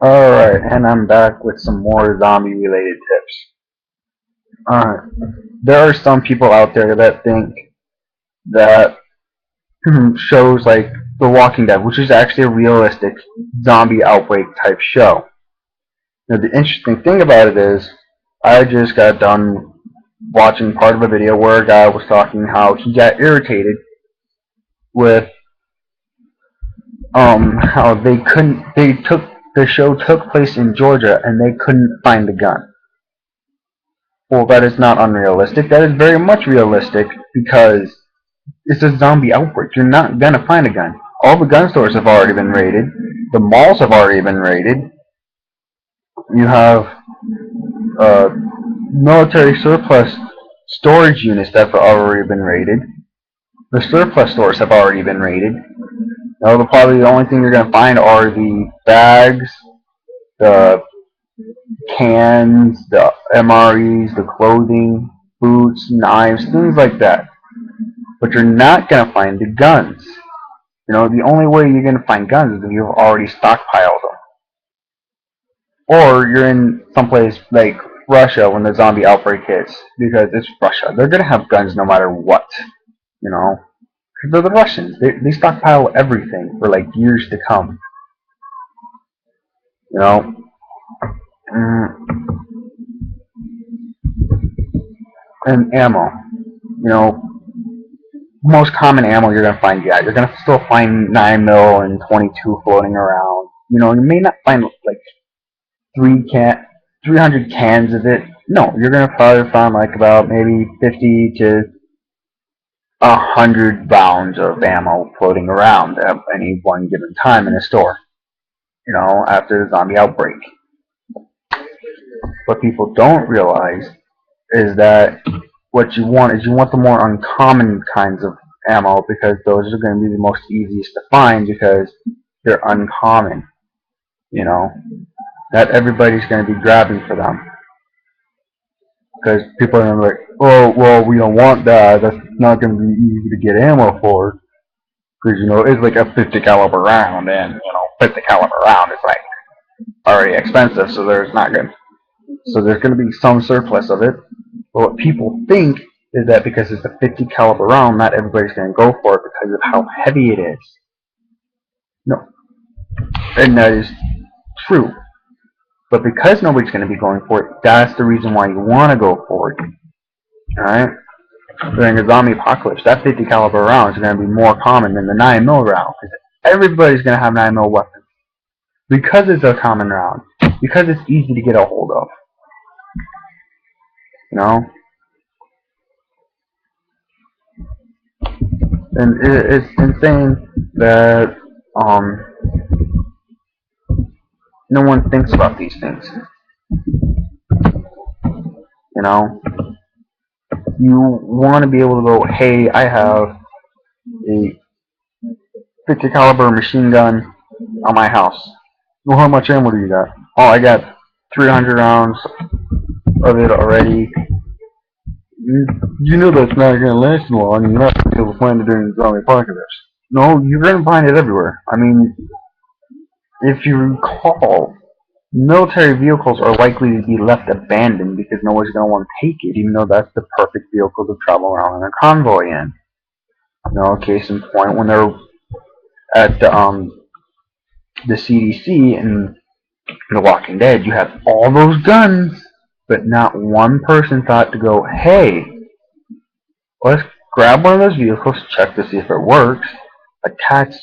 Alright, and I'm back with some more zombie related tips. Alright, there are some people out there that think that shows like The Walking Dead, which is actually a realistic zombie outbreak type show. Now, the interesting thing about it is, I just got done watching part of a video where a guy was talking how he got irritated with how the show took place in Georgia and they couldn't find the gun. Well, that is not unrealistic. That is very much realistic because it's a zombie outbreak. You're not gonna find a gun. All the gun stores have already been raided. The malls have already been raided. You have military surplus storage units that have already been raided. The surplus stores have already been raided. Now, probably the only thing you're gonna find are the bags, the cans, the MREs, the clothing, boots, knives, things like that. But you're not going to find the guns. The only way you're going to find guns is if you've already stockpiled them. Or you're in someplace like Russia when the zombie outbreak hits, because it's Russia. They're going to have guns no matter what. You know? Because they're the Russians. They stockpile everything for like years to come. You know? And ammo. Most common ammo you're gonna find, yeah, you're gonna still find 9mm and 22 floating around. You may not find like 300 cans of it. No, you're gonna probably find like about maybe 50 to 100 rounds of ammo floating around at any one given time in a store. After the zombie outbreak. What people don't realize is that what you want is you want the more uncommon kinds of ammo because those are going to be the most easiest to find because they're uncommon. Not everybody's going to be grabbing for them because people are going to be like, oh, well, we don't want that. That's not going to be easy to get ammo for because it's like a 50 caliber round, and 50 caliber round is like already expensive, so there's not going. So there's going to be some surplus of it. But what people think is that because it's a 50 caliber round, not everybody's going to go for it because of how heavy it is. No, and that is true. But because nobody's going to be going for it, that's the reason why you want to go for it. All right. During a zombie apocalypse, that 50 caliber round is going to be more common than the 9mm round because everybody's going to have 9mm weapons because it's a common round, because it's easy to get a hold of. And it's insane that no one thinks about these things. You want to be able to go, hey, I have a 50 caliber machine gun on my house. Well, how much ammo do you got? Oh, I got 300 rounds of it already. You know that's not going to last long, and you're not going to be able to find it during the zombie apocalypse. No, you're going to find it everywhere. I mean, if you recall, military vehicles are likely to be left abandoned because nobody's going to want to take it, even though that's the perfect vehicle to travel around in a convoy in. Case in point, when they're at the CDC and The Walking Dead, you have all those guns, but not one person thought to go, hey, let's grab one of those vehicles, check to see if it works, attach.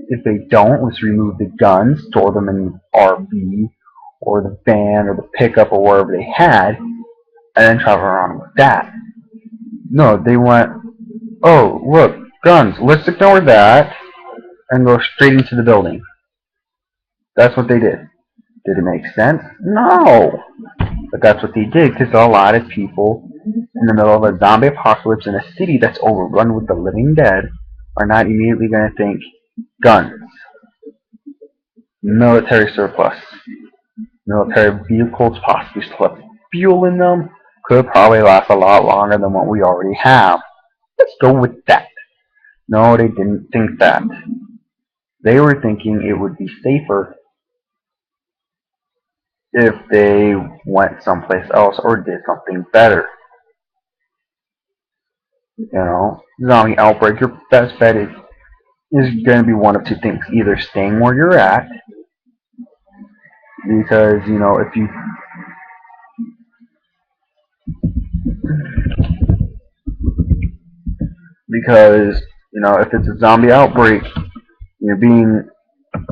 If they don't, let's remove the guns, store them in the RV or the van or the pickup or wherever they had, and then travel around with that. No, they went, oh, look, guns, let's ignore that and go straight into the building. That's what they did. Did it make sense? No. But that's what they did because a lot of people in the middle of a zombie apocalypse in a city that's overrun with the living dead are not immediately going to think guns, military surplus, military vehicles possibly still have fuel in them, could probably last a lot longer than what we already have. Let's go with that. No, they didn't think that. They were thinking it would be safer if they went someplace else or did something better. You know, zombie outbreak, your best bet is going to be one of two things. Either staying where you're at, because, you know, if you, because, you know, if it's a zombie outbreak, you're being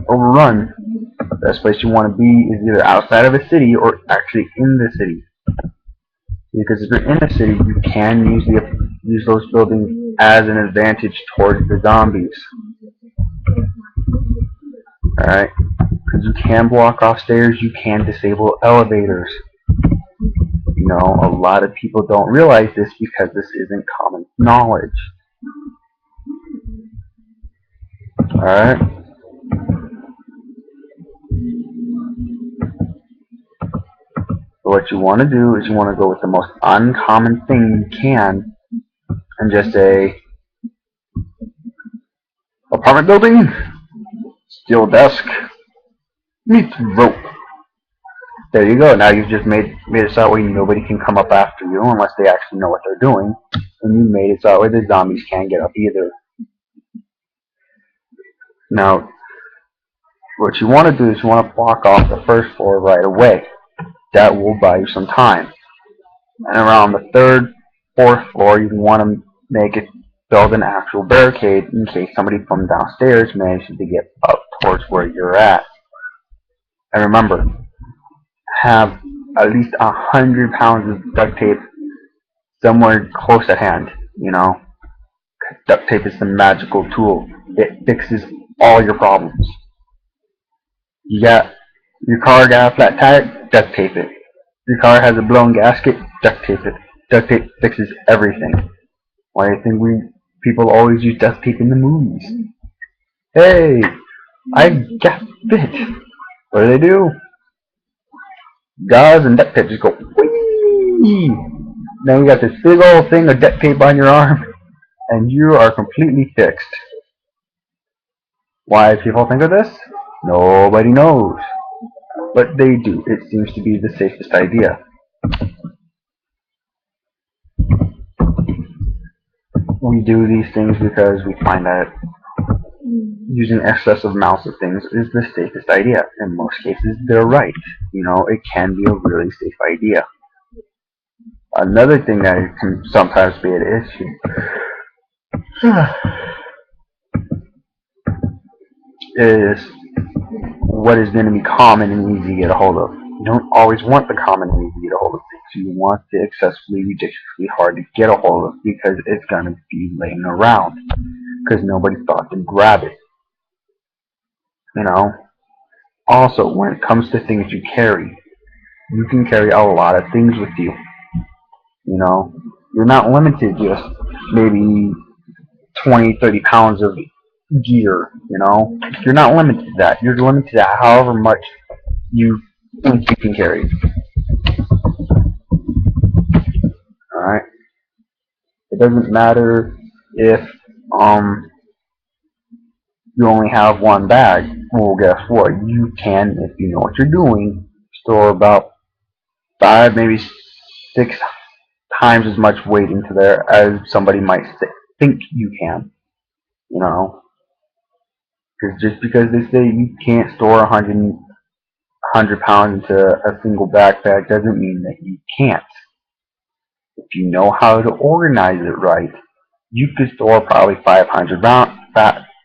overrun, the best place you want to be is either outside of a city or actually in the city. Because if you're in a city, you can use those buildings as an advantage towards the zombies. Alright? Because you can block off stairs, you can disable elevators. You know, a lot of people don't realize this because this isn't common knowledge. Alright? So what you want to do is you want to go with the most uncommon thing you can and just say, apartment building, steel desk, meets rope. There you go. Now you've just made it so that way nobody can come up after you unless they actually know what they're doing. And you made it so that way the zombies can't get up either. Now, what you want to do is you want to block off the first floor right away. That will buy you some time. And around the third, fourth floor, you want to build an actual barricade in case somebody from downstairs manages to get up towards where you're at. And remember, have at least 100 pounds of duct tape somewhere close at hand. You know, duct tape is the magical tool. It fixes all your problems. You got your car got a flat tire, duct tape it. Your car has a blown gasket, duct tape it. Duct tape fixes everything. Why do you think people always use duct tape in the movies? Hey, I got bit. What do? Gauze and duct tape just go whee! Now you got this big old thing of duct tape on your arm, and you are completely fixed. Why people think of this? Nobody knows. But they do. It seems to be the safest idea. We do these things because we find that using excessive amounts of things is the safest idea. In most cases, they're right. You know, it can be a really safe idea. Another thing that can sometimes be an issue is what is going to be common and easy to get a hold of. You don't always want the common and easy to get a hold of things. You want the excessively, ridiculously hard to get a hold of because it's going to be laying around. Because nobody thought to grab it. You know? Also, when it comes to things you carry, you can carry a lot of things with you. You know? You're not limited to just maybe 20, 30 pounds of gear, you know? You're not limited to that. You're limited to however much you think you can carry. Alright? It doesn't matter if you only have one bag. Well, guess what? You can, if you know what you're doing, store about 5, maybe 6 times as much weight into there as somebody might think you can. You know? Because just because they say you can't store 100 pounds into a single backpack doesn't mean that you can't. If you know how to organize it right, you could store probably 500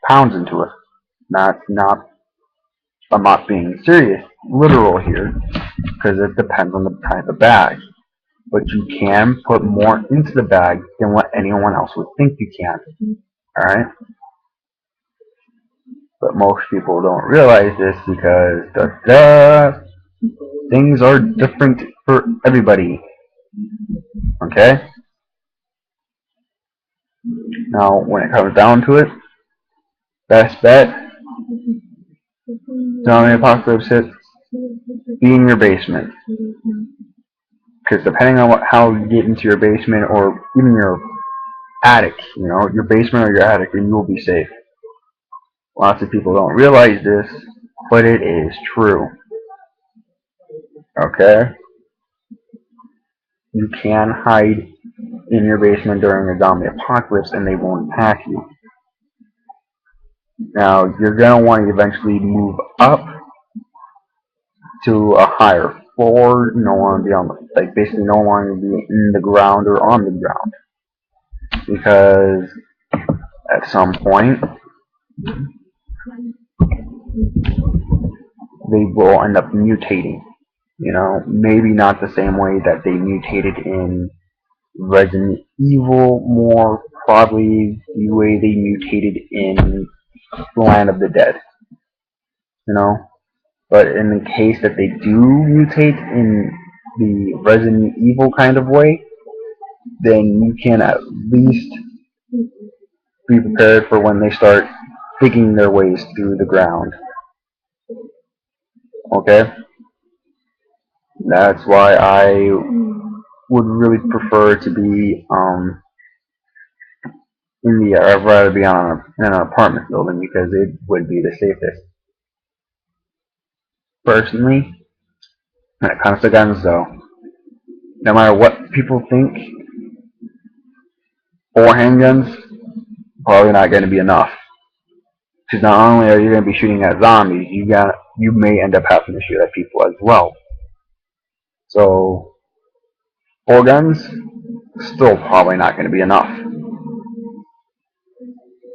pounds into it. I'm not being serious, literal here, because it depends on the type of bag. But you can put more into the bag than what anyone else would think you can. Alright? But most people don't realize this because things are different for everybody. Okay? Now, when it comes down to it, best bet, zombie apocalypse hits, be in your basement. Because depending on how you get into your basement or even your attic, you know, your basement or your attic, and you will be safe. Lots of people don't realize this, but it is true. Okay? You can hide in your basement during a zombie apocalypse and they won't attack you. Now, you're going to want to eventually move up to a higher floor. You don't want to be on the, like, basically no longer be in the ground or on the ground. Because at some point, they will end up mutating. You know, maybe not the same way that they mutated in Resident Evil, more probably the way they mutated in Land of the Dead. You know? But in the case that they do mutate in the Resident Evil kind of way, then you can at least be prepared for when they start digging their ways through the ground. Okay? That's why I would really prefer to be in the I'd rather be on in an apartment building because it would be the safest. Personally, when it comes to guns though, no matter what people think, 4 handguns probably not going to be enough. Because not only are you going to be shooting at zombies, you may end up having to shoot at people as well. So 4 guns still probably not going to be enough.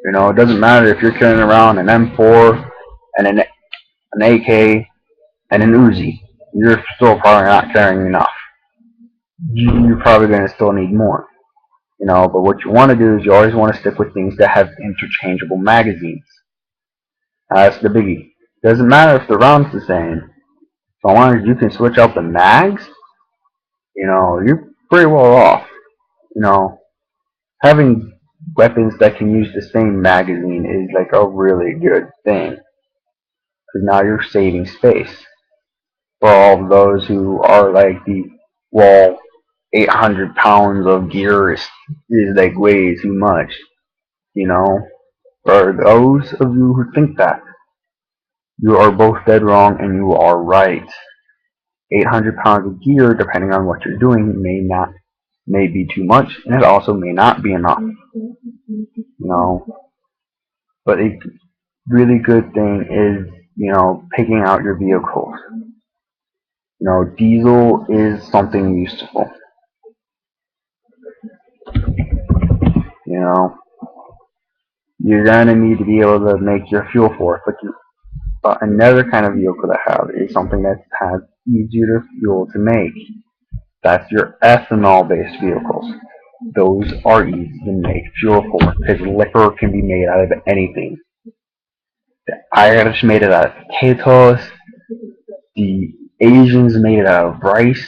You know, it doesn't matter if you're carrying around an M4 and an AK and an Uzi. You're still probably not carrying enough. You're probably going to still need more. You know, but what you want to do is you always want to stick with things that have interchangeable magazines. That's the biggie. Doesn't matter if the round's the same. So long as you can switch out the mags, you know, you're pretty well off. You know, having weapons that can use the same magazine is like a really good thing. Because now you're saving space. For all of those who are like well, 800 pounds of gear is like way too much. You know, for those of you who think that, you are both dead wrong and you are right. 800 pounds of gear, depending on what you're doing, may be too much, and it also may not be enough. You know, but a really good thing is, you know, picking out your vehicles. You know, diesel is something useful. You know, you're gonna need to be able to make your fuel for it, but another kind of vehicle to have is something that has easier fuel to make. That's your ethanol-based vehicles. Those are easy to make fuel for because liquor can be made out of anything. The Irish made it out of potatoes. The Asians made it out of rice.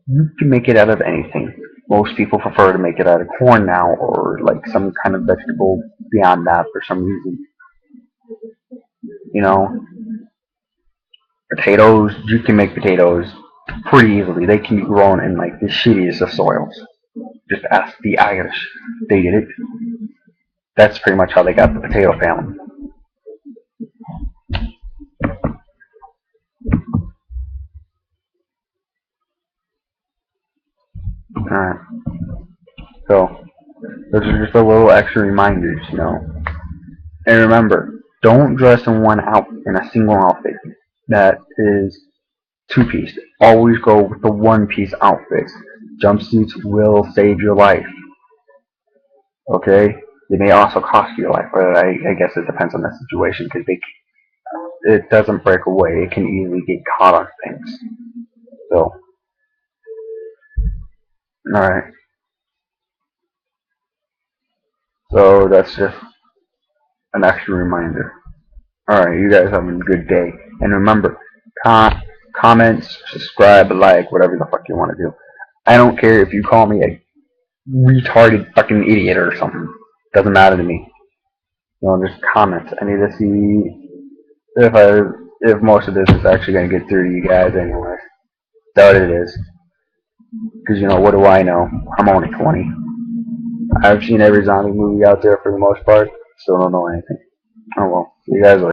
You can make it out of anything. Most people prefer to make it out of corn now or like some kind of vegetable beyond that for some reason. You know, potatoes, you can make potatoes pretty easily. They can be grown in like the shittiest of soils. Just ask the Irish. They did it. That's pretty much how they got the potato famine. Alright. So, those are just a little extra reminders, you know. And remember, don't dress in a single outfit that is two-piece. Always go with the one-piece outfits. Jumpsuits will save your life. Okay? They may also cost you your life, but I guess it depends on the situation because it doesn't break away. It can easily get caught on things. So, alright. So that's just an extra reminder. Alright, you guys have a good day. And remember, comment, subscribe, like, whatever the fuck you want to do. I don't care if you call me a retarded fucking idiot or something. Doesn't matter to me. You know, just comment. I need to see if most of this is actually going to get through to you guys anyway. Doubt it is. Because, you know, what do I know? I'm only 20. I've seen every zombie movie out there for the most part. Still don't know anything. Oh well. See you guys later.